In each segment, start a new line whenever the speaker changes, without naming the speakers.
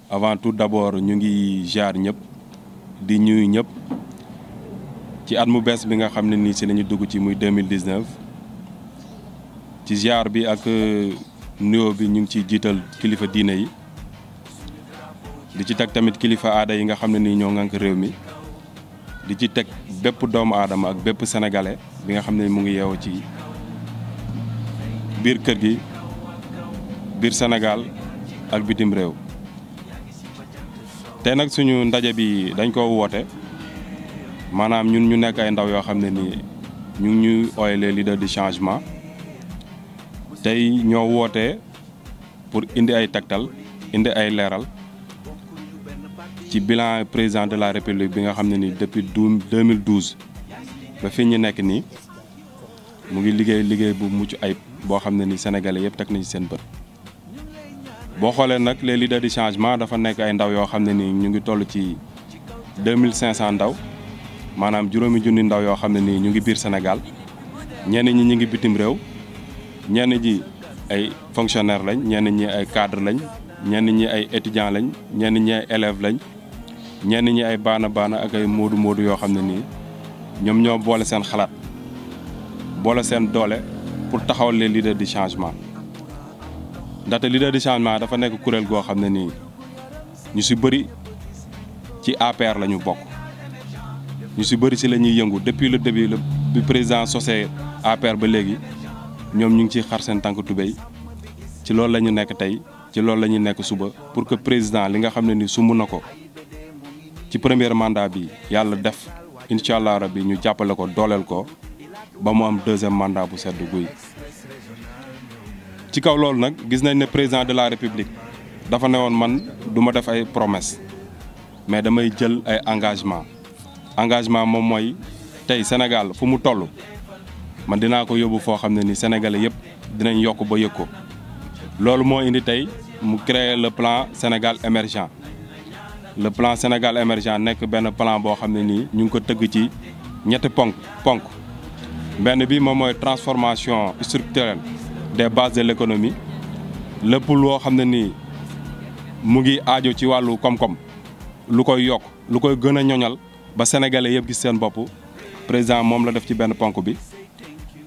avant tout d'abord ñu ngi jaar ñëpp di ñuy ñëpp ci at mu bees bi nga xam ne nii si la ñu dugg ci muy 2019 ci ziar bi ak nuyoo bi ñu ngi ciy jiital kilifa diine yi di ci teg tamit kilifa aada yi nga xam ne nii ñoo ŋànk réew mi di ci teg bépp doomu aadama ak bépp sénégalais bi nga xam ne mu ngi yeewoo ci biir kër gi biir Sénégal ak bitim réew. tey nag suñu ndaje bi dañ ko woote maanaam ñun ñu nekk ay ndaw yoo xam ne nii ñu ngi ñuy ooye les leaders du changement tey ñoo woote pour indi ay tegtal indi ay leeral ci bilan président de la république bi nga xam ne ni depuis 2012 ba fi ñu nekk nii mu ngi liggéey bu mucc ayib boo xam ne ni sénégalais yëpp teg nañ ci seen bët. boo xoolee nag les leaders du changement dafa nekk ay ndaw yoo xam ne nii ñu ngi toll ci 2500 ndaw maanaam juróomi junni ndaw yoo xam ne nii ñu ngi biir Sénégal ñenn ñi ñu ngi bitim réew ñenn ñi ay fonctionnaires lañ ñenn ñi ay cadres lañ ñenn ñi ay étudiants lañ ñenn ñi ay élèves lañ ñenn ñi ay baana ak ay moodu yoo xam ne nii ñoom ñoo boole seen xalaat boole seen doole pour taxawal les leaders du changement. ndaxte leader du changement dafa nekk kuréel goo xam ne nii ñu si bëri ci APR la ñu bokk ñu si bëri si la ñuy yëngu depuis le début bi président sosé APR ba léegi ñoom ñu ngi ciy xar seen tànk tubéy ci loolu la ñu nekk tey ci loolu la ñuy nekk suba pour que président li nga xam ne ni sumb na ko ci premier mandat bi yàlla def incha allah rabbi ñu jàppale ko dooleel ko ba mu am deuxième mandat bu sedd guy. ci kaw loolu nag gis nañ ne président de la république dafa ne woon man du ma def ay promesse mais damay jël ay engagement moom mooy tey Sénégal fu mu toll man dinaa ko yóbbu foo xam ne ni sénégalais yëpp dinañ yokk ba yëg ko. loolu moo indi tey mu créer le plan Sénégal émergent le plan Sénégal émergent nekk benn plan boo xam ne nii ñu ngi ko tëgg ci ñetti ponk benn bi moom mooy transformation structurelle des bases de l'économie lépp loo xam ne nii mu ngi aajo ci wàllu koom-koom lu koy yokk lu koy gën a ñoñal ba sénégalais yëpp gis seen bopp président moom la def ci benn ponk bi.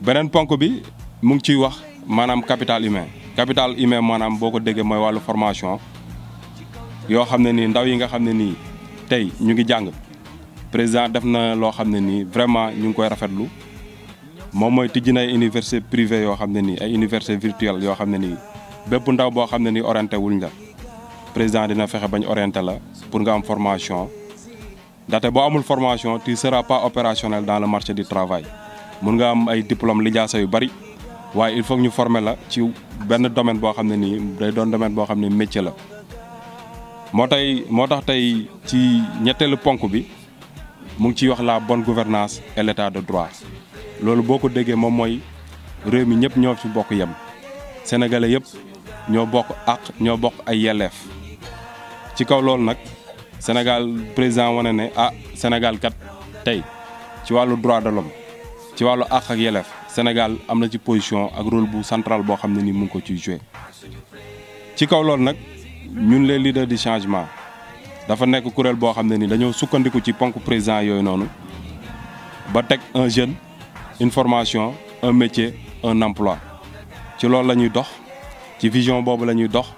beneen ponk bi mu ngi ciy wax maanaam capital humain maanaam boo ko déggee mooy wàllu formation yoo xam ne nii ndaw yi nga xam ne nii tey ñu ngi jàng président def na loo xam ne nii vraiment ñu ngi koy rafetlu. moom mooy tijji na ay université privée yoo xam ne nii ay université virtuelle yoo xam ne nii bépp ndaw boo xam ne nii orienté wuñ la président dina fexe bañ orienté la pour nga am formation ndaxte boo amul formation tu seras pas opérationnel dans le marché du travail. mun nga am ay diplôme lijaasa yu bari waaye il faut ñu former la ci benn domaine boo xam ne nii day doon domaine boo xam ne métier la. moo tax tey ci ñetteelu ponk bi mu ngi ciy wax la bonne gouvernance et l'état de droit. loolu boo ko déggee moom mooy réew mi ñëpp ñoo fi bokk yem sénégalais yëpp ñoo bokk àq ñoo bokk ay yelleef ci kaw loolu nag Sénégal président wane ne Sénégal kat tey ci wàllu droit de l'homme ci wàllu àq ak yelleef Sénégal am na ci position ak rôle bu central boo xam ne ni mu ngi ko ciy joué. ci kaw loolu nag ñun les leaders du changement dafa nekk kuréel boo xam ne ni dañoo sukkandiku ci ponk président yooyu noonu ba teg un jeune. une formation un métier un emploi ci loolu la ñuy dox ci vision boobu la ñuy dox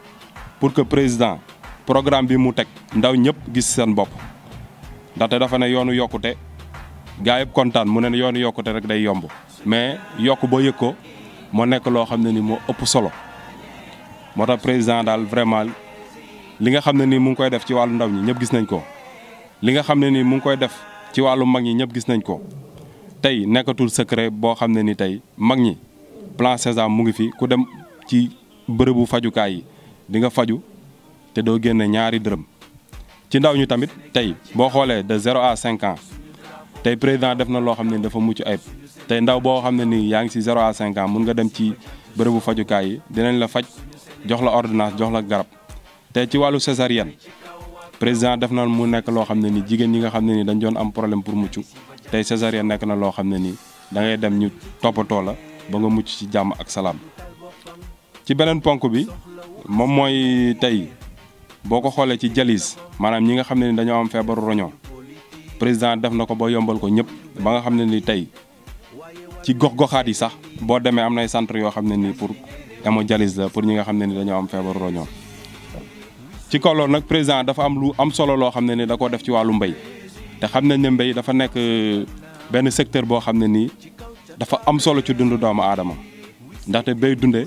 pour que président programme bi mu teg ndaw ñëpp gis seen bopp ndaxte dafa ne yoonu yokkute gaa yëpp kontaan mu ne yoonu yokkute rek day yomb mais yokk boo yëg ko moo nekk loo xam ne ni moo ëpp solo moo tax président daal vraiment li nga xam ne nii mu ngi koy def ci wàllu ndaw ñi ñëpp gis nañ ko li nga xam ne nii mu ngi koy def ci wàllu mag ñi ñëpp gis nañ ko. tey nekkatul secret boo xam ne ni tey mag ñi plan Sésame mu ngi fi ku dem ci bërëbu fajukaay yi di nga faju te doo génne ñaari dërëm ci ndaw ñu tamit tey boo xoolee de 0 à 5 ans tey président def na loo xam ne dafa mucc ayib tey ndaw boo xam ne nii yaa ngi ci 0 à 5 ans mun nga dem ci bërëbu fajukaay yi dinañ la faj jox la ordonnance jox la garab tey ci wàllu césarienne président def na mu nekk loo xam ne ni jigéen ñi nga xam ne ni dañ doon am problème pour mucc tey césarienne nekk na loo xam ne nii da ngay dem ñu toppatoo la ba nga mucc ci jàmm ak salaam. ci beneen ponk bi moom mooy tey boo ko xoolee ci dialyse maanaam ñi nga xam ne ni dañoo am feebaru roño président def na ko ba yombal ko ñëpp ba nga xam ne ni tey ci gox-goxaat yi sax boo demee am nay centre yoo xam ne nii pour hémodialyse la pour ñi nga xam ne ni dañoo am feebaru roño ci kaw loolu nag président dafa am lu am solo loo xam ne ni da koo def ci wàllu mbéy te xam nañ ne mbéy dafa nekk benn secteur boo xam ne nii dafa am solo ci dundu doomu aadama ndaxte béy dunde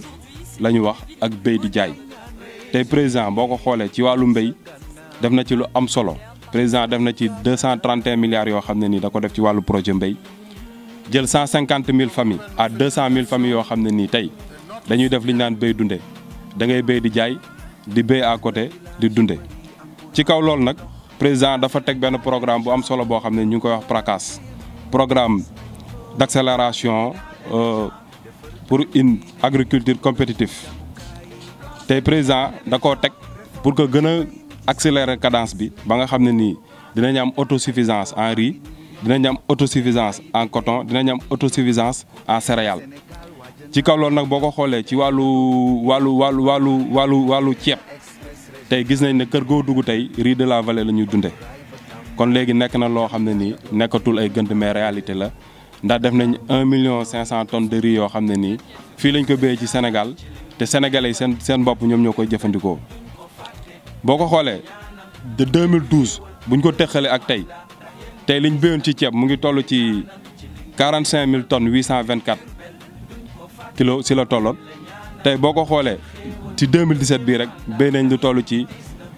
la ñu wax ak béy di jaay tey président boo ko xoolee ci wàllu mbéy def na ci lu am solo président def na ci 231 milliards yoo xam ne nii da ko def ci wàllu projet mbéy jël 150 000 familles à 200 000 familles yoo xam ne nii tey dañuy def li ñu naan béy dunde da ngay béy di jaay di béy à côté di dunde ci kaw loolu nag président dafa teg benn programme bu am solo boo xam ne ñu ngi koy wax PRACAS programme d'accélération pour une agriculture compétitive tey président da koo teg pour que gën a accélérer cadence bi ba nga xam ne nii dinañ am autosuffisance en riz dinañ am autosuffisance en coton dinañ am autosuffisance en céréales ci kaw loolu nag boo ko xoolee ci wàllu ceeb tey gis nañ ne kër goo dugg tey riz de la vallée la ñuy dunde kon léegi nekk na loo xam ne nii nekkatul ay gënt mais réalité la ndax def nañ 1,5 million tonnes de riz yoo xam ne nii fii lañ ko béyee ci Sénégal te sénégalais yi seen bopp ñoom ñoo koy jëfandikoo boo ko xoolee de 2012 buñ ko teqalee ak tey liñ béyoon ci ceeb mu ngi toll ci 45 000 tonnes 824 kilos si la tolloon tey boo ko xoolee ci 2017 bii rek béy nañ lu toll ci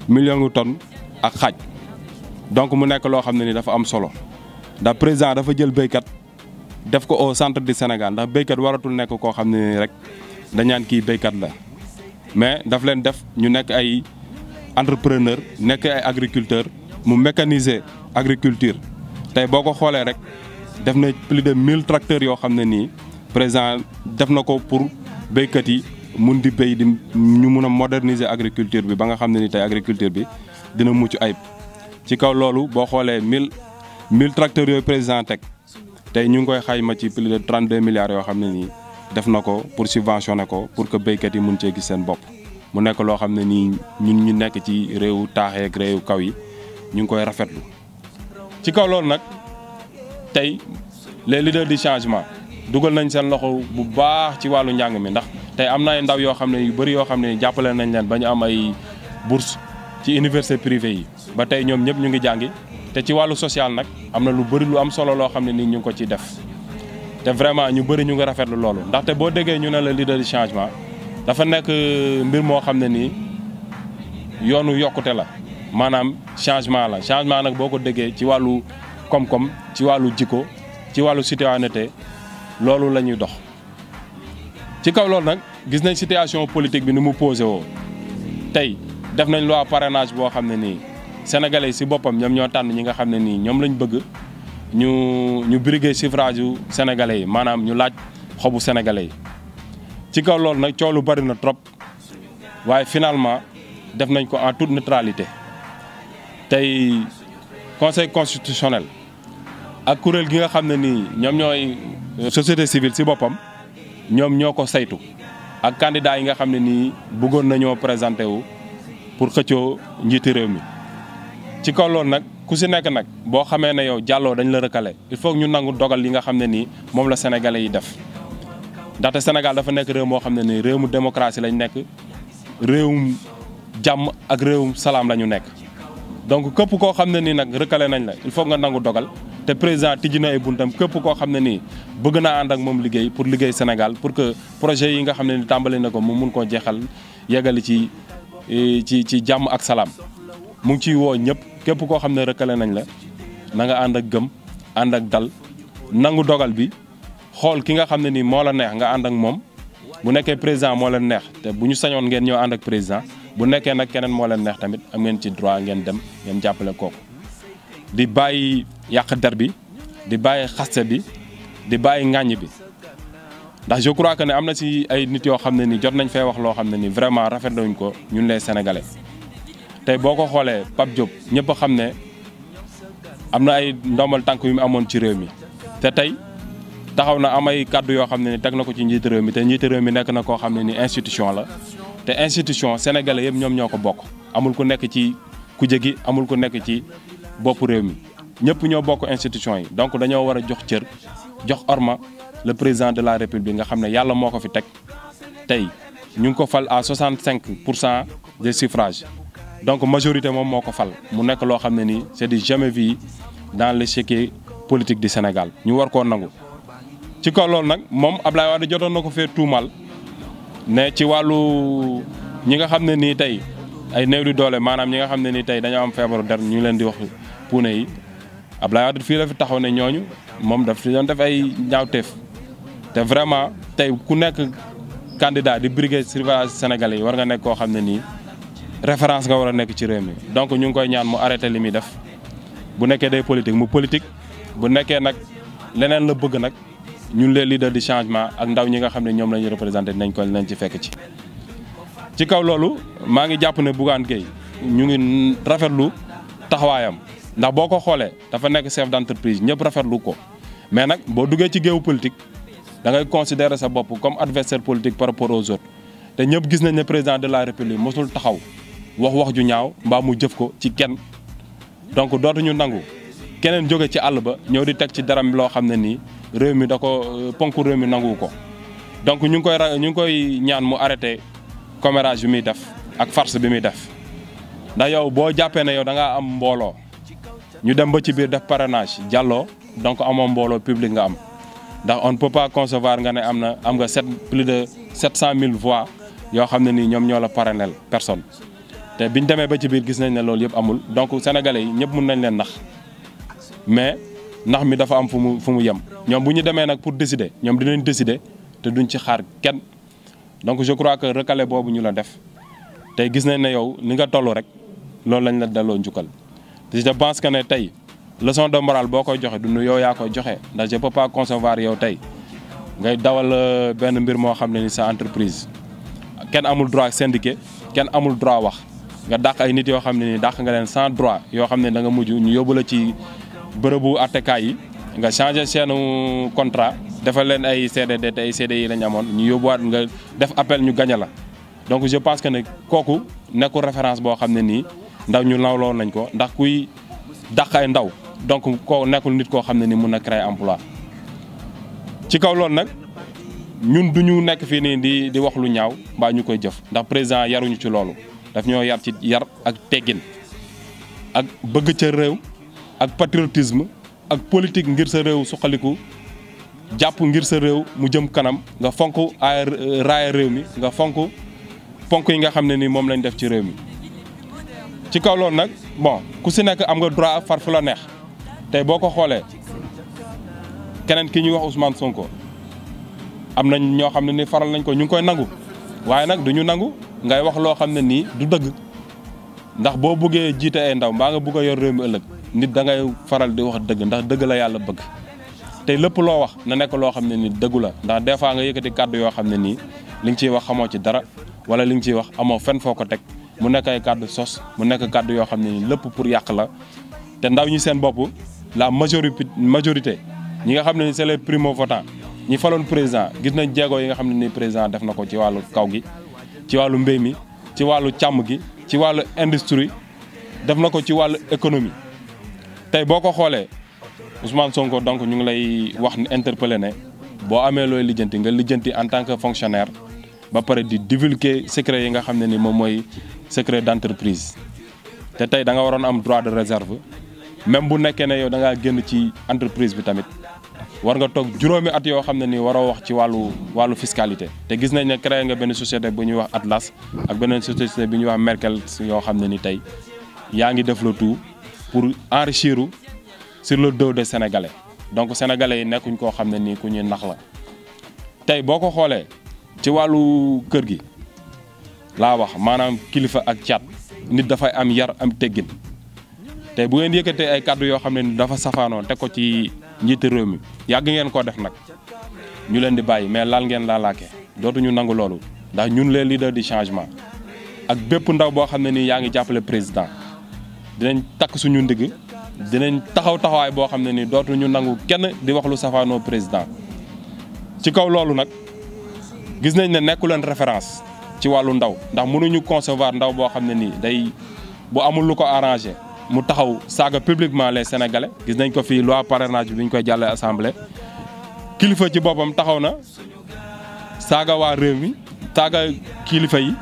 million tonnes ak xaaj donc mu nekk loo xam ne ni dafa am solo ndax président dafa jël béykat def ko au centre du Sénégal ndax béykat waratul nekk koo xam ne ni rek dañaan kii béykat la mais daf leen def ñu nekk ay entrepreneur nekk ay agriculteur mu mécaniser agriculture tey boo ko xoolee rek def na plus de 1000 tracteurs yoo xam ne nii président def na ko pour béykat yi mun di béy di ñu mun a moderniser agriculture bi ba nga xam ne ni tey agriculture bi dina mucc ayib ci kaw loolu boo xoolee 1000 tracteurs yooyu président teg tey ñu ngi koy xayma ci plus de 32 milliards yoo xam ne nii def na ko pour subventionner ko pour que béykat yi mun cee gis seen bopp mu nekk loo xam ne nii ñun ñu nekk ci réewu taaxee ak réewu kaw yi ñu ngi koy rafetlu ci kaw loolu nag tey les leaders du changement dugal nañ seen loxo bu baax ci wàllu njàng mi ndax tey am na ay ndaw yoo xam ne yu bëri yoo xam ne jàppale nañ leen ba ñu am ay bourse ci université privée yi ba tey ñoom ñëpp ñu ngi jàngi te ci wàllu social nag am na lu bëri lu am solo loo xam ne nii ñu ngi ko ciy def te vraiment ñu bëri ñu ngi rafetlu loolu ndaxte boo déggee ñu ne la leader du changement dafa nekk mbir moo xam ne nii yoonu yokkute la maanaam changement la changement nag boo ko déggee ci wàllu koom-koom ci wàllu jikko ci wàllu citoyenneté loolu la ñuy dox ci kaw loolu nag gis nañ situation politique bi ni mu posé woo tey def nañ loi parrainage boo xam ne nii sénégalais si boppam ñoom ñoo tànn ñi nga xam ne nii ñoom lañ bëgg ñu briguer suffrage yu sénégalais yi maanaam ñu laaj xobu sénégalais yi ci kaw loolu nag coow lu bari na trop waaye finalement def nañ ko en toute neutralité tey conseil constitutionnel ak kuréel gi nga xam ne nii ñoom ñooy société civile si boppam ñoom ñoo ko saytu ak candidat yi nga xam ne nii bëggoon nañoo présenté wu pour xëccoo njiiti réew mi ci kaw loolu nag ku si nekk nag boo xamee ne yow jàlloo dañ la recalé il faut ñu nangu dogal yi nga xam ne nii moom la sénégalais yi def ndaxte Sénégal dafa nekk réew moo xam ne nii réewum démocratie lañ nekk réewum jàmm ak réewum salaam la ñu nekk donc képp koo xam ne nii nag recalé nañ la il faut nga nangu dogal te président tijji na ay buntam képp koo xam ne nii bëgg naa ànd ak moom liggéey pour liggéey Sénégal pour que projet yi nga xam ne ni tàmbali na ko mu mun koo jeexal yeggali ci jàmm ak salaam mu ngi ciy woo ñëpp képp koo xam ne recalé nañ la na nga ànd ak gëm ànd ak dal nangu dogal bi xool ki nga xam ne nii moo la neex nga ànd ak moom bu nekkee président moo leen neex te bu ñu sañoon ngeen ñëw ànd ak président bu nekkee nag keneen moo leen neex tamit am ngeen ci droit ngeen dem ngeen jàppale kooku di bàyyi yàq der bi di bàyyi xaste bi di bàyyi ŋàññ bi ndax je crois que ne am na si ay nit yoo xam ne ni jot nañ fee wax loo xam ne ni vraiment rafetluñ ko ñun les sénégalais tey boo ko xoolee Pape Diop ñëpp a xam ne am na ay ndombal tànk yu mu amoon ci réew mi te tey taxaw na am ay kàddu yoo xam ne ni teg na ko ci njiitu réew mi te njiitu réew mi nekk na koo xam ne ni institution la te institution sénégalais yëpp ñoom ñoo ko bokk amul ku nekk ci kuje gi amul ku nekk ci bopp réew mi ñëpp ñoo bokk institution yi donc dañoo war a jox cër jox orma le président de la république nga xam ne yàlla moo ko fi teg tey ñu ngi ko fal à 65% des suffrages donc majorité moom moo ko fal mu nekk loo xam ne nii c'est du jamais vu dans l'échiquier politique du Sénégal ñu war koo nangu. ci kaw loolu nag moom Ablaye Wade jotoon na ko fee tuumal ne ci wàllu ñi nga xam ne nii tey ay néew di doole maanaam ñi nga xam ne nii tey dañoo am feebaru der ñu leen di wax puune yi Ablaye Wade fii la fi taxaw ne ñooñu moom daf fi doon def ay ñaawteef te vraiment tey ku nekk candidat di briguer surveillance sénégalais yi war nga nekk koo xam ne nii référence nga war a nekk ci réew mi donc ñu ngi koy ñaan mu arrêté li muy def bu nekkee day politique mu politique bu nekkee nag leneen la bëgg nag ñun les leaders du changement ak ndaw ñi nga xam ne ñoom la ñu représenté nañ ko nañ ci fekk ci kaw loolu maa ngi jàpp ne Bougane Gueye ñu ngi rafetlu taxawaayam ndax boo ko xoolee dafa nekk chef d'entreprise ñëpp rafetlu ko mais nag boo duggee ci géewu politique da ngay considérer sa bopp comme adversaire politique par rapport aux autres te ñëpp gis nañ ne président de la république mosul taxaw wax ju ñaaw mbaa mu jëf ko ci kenn donc dootuñu nangu keneen jóge ci àll ba ñëw di teg ci daram loo xam ne nii réew mi da ko ponk réew mi nangu ko donc ñu ngi koy ñaan mu arrêté commérage bi muy def ak farce bi muy def ndax yow boo jàppee ne yow da ngaa am mbooloo ñu dem ba ci biir def parrainage jàlloo donc amoo mbooloo public nga am ndax on ne peut pas concevoir nga ne am nga plus de 700 000 voix yoo xam ne nii ñoom ñoo la parrainel personne te biñ demee ba ci biir gis nañ ne loolu yëpp amul donc sénégalais yi ñëpp mun nañ leen nax mais nax mi dafa am fu mu yem ñoom bu ñu demee nag pour décider ñoom dinañ décider te duñ ci xaar kenn donc je crois que recalé boobu ñu la def tey gis nañ ne yow li nga toll rek loolu lañ la delloo njukkal te je pense que ne tey leçon de morale boo koy joxe du yow yaa koy joxe ndax je peux pas concevoir yow tey ngay dawal benn mbir moo xam ne ni sa entreprise kenn amul droit syndiqué kenn amul droit wax nga dàq ay nit yoo xam ne ni dàq nga leen sans droit yoo xam ne da nga mujj ñu yóbbu la ci bërëbu attekaay yi nga changé seen contrat defal leen ay CDD te ay CDI lañ amoon ñu yóbbuwaat nga def appel ñu gañe la donc je pense que ne kooku nekkul référence boo xam ne nii ndaw ñu nawloo nañ ko ndax kuy dàq ay ndaw donc koo nekkul nit koo xam ne ni mun na créer emploi ci kaw loolu nag ñun du ñu nekk fii nii di wax lu ñaaw mbaa ñu koy jëf ndax président yaruñu ci loolu daf ñoo yar ci yar ak teggin ak bëgg ca réew ak patriotisme ak politique ngir sa réew suqaliku jàpp ngir sa réew mu jëm kanam nga fonk ay raaya réew mi nga fonk ponk yi nga xam ne ni moom lañ def ci réew mi ci kaw loolu nag bon ku si nekk am nga droit far fu la neex tey boo ko xoolee keneen ki ñuy wax Ousmane Sonko am nañ ñoo xam ne ni faral nañ ko ñu ngi koy nangu waaye nag du ñu nangu ngay wax loo xam ne nii du dëgg ndax boo bëggee jiite ay ndaw mbaa nga bëgg a yor réew mi ëllëg nit da ngay faral di wax dëgg ndax dëgg la yàlla bëgg tey lépp loo wax na nekk loo xam ne ni dëggu la ndax des fois nga yëkkati kàddu yoo xam ne nii li nga ciy wax xamoo ci dara wala li nga ciy wax amoo fenn foo ko teg mu nekk ay kàddu sos mu nekk kàddu yoo xam ne nii lépp pour yàq la te ndaw ñi seen bopp la majorité ñi nga xam ne ni c'est les primo-votants ñi faloon président gis nañ jéego yi nga xam ne ni président def na ko ci wàllu kaw gi ci wàllu mbéy mi ci wàllu càmm gi ci wàllu industrie def na ko ci wàllu économie tey boo ko xoolee Ousmane Sonko donc ñu ngi lay wax interpellé ne boo amee looy lijjanti nga lijjanti en tant que fonctionnaire ba pare di divulguer secret yi nga xam ne ni moom mooy secret d'entreprise te tey da nga waroon am droit de réserve même bu nekkee ne yow da ngaa génn ci entreprise bi tamit war nga toog juróomi at yoo xam ne ni waroo wax ci wàllu fiscalité te gis nañ ne créé nga benn société bu ñuy wax Atlas ak beneen société bi ñuy wax Merkel yoo xam ne ni tey yaa ngi def le tout pour enrichir sur le dos des Sénégalais donc sénégalais yi nekkuñ koo xam ne nii ku ñuy nax la tey boo ko xoolee ci wàllu kër gi laa wax maanaam kilifa ak caat nit dafay am yar am teggin tey bu ngeen yëkkatee ay kàddu yoo xam ne ni dafa safaanoo teg ko ci njiitu réew mi yàgg ngeen koo def nag ñu leen di bàyyi mais laal ngeen laalaake dootuñu nangu loolu ndax ñun les leaders du changement ak bépp ndaw boo xam ne nii yaa ngi jàppale président dinañ takk suñu ndigg dinañ taxawaay boo xam ne nii dootuñu nangu kenn di wax lu safaanoo président ci kaw loolu nag gis nañ ne nekku leen référence ci ci wàllu ndaw ndax mënuñu concevoir ndaw boo xam ne nii day bu amul lu ko arrangé mu taxaw saaga publiquement les sénégalais gis nañ ko fii loi parrainage bi ñu koy jàllee assemblée kilifa ci boppam taxaw na saaga waa réew mi saaga kilifa yi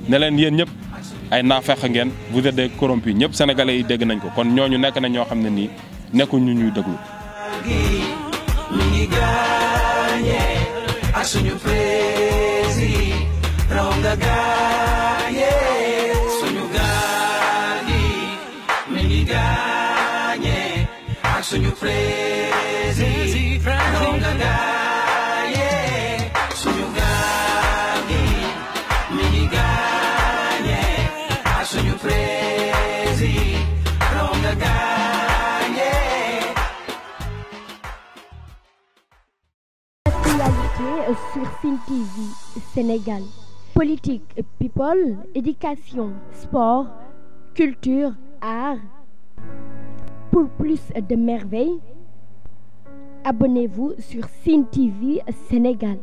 ne leen yéen ñëpp ay naafeq ngeen vous êtes des corrompus ñëpp sénégalais yi dégg nañ ko kon ñooñu nekk na ñoo xam ne nii nekkuñ ñu ñuy déglu.
Sur Sen TV Sénégal. Politique, people, éducation, sport, culture, art. Pour plus de merveilles, abonnez-vous sur Sen TV Sénégal.